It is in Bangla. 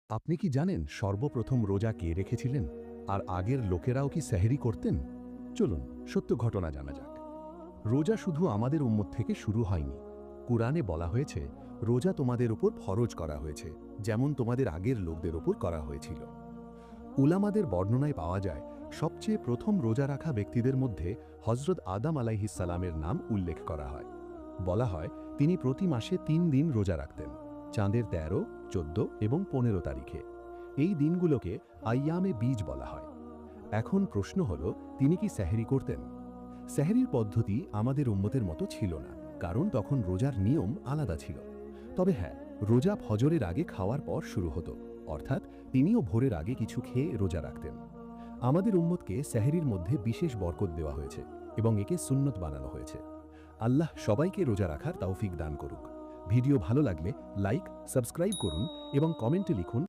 আপনি কি জানেন সর্বপ্রথম রোজা কে রেখেছিলেন? আর আগের লোকেরাও কি সেহরি করতেন? চলুন সত্য ঘটনা জানা যাক। রোজা শুধু আমাদের উম্মত থেকে শুরু হয়নি। কুরআনে বলা হয়েছে, রোজা তোমাদের উপর ফরজ করা হয়েছে, যেমন তোমাদের আগের লোকদের উপর করা হয়েছিল। উলামাদের বর্ণনায় পাওয়া যায়, সবচেয়ে প্রথম রোজা রাখা ব্যক্তিদের মধ্যে হজরত আদম আলাইহিসসালামের নাম উল্লেখ করা হয়। বলা হয়, তিনি প্রতি মাসে ৩ দিন রোজা রাখতেন, চাঁদের ১৩, ১৪ এবং ১৫ তারিখে। এই দিনগুলোকে আইয়ামে বীজ বলা হয়। এখন প্রশ্ন হল, তিনি কি সেহরি করতেন? সেহরির পদ্ধতি আমাদের উম্মতের মতো ছিল না, কারণ তখন রোজার নিয়ম আলাদা ছিল। তবে হ্যাঁ, রোজা ফজরের আগে খাওয়ার পর শুরু হতো, অর্থাৎ তিনিও ভোরের আগে কিছু খেয়ে রোজা রাখতেন। আমাদের উম্মতকে সেহরির মধ্যে বিশেষ বরকত দেওয়া হয়েছে এবং একে সুন্নত বানানো হয়েছে। আল্লাহ সবাইকে রোজা রাখার তৌফিক দান করুক। ভিডিও ভালো লাগলে লাইক, সাবস্ক্রাইব করুন এবং কমেন্টে লিখুন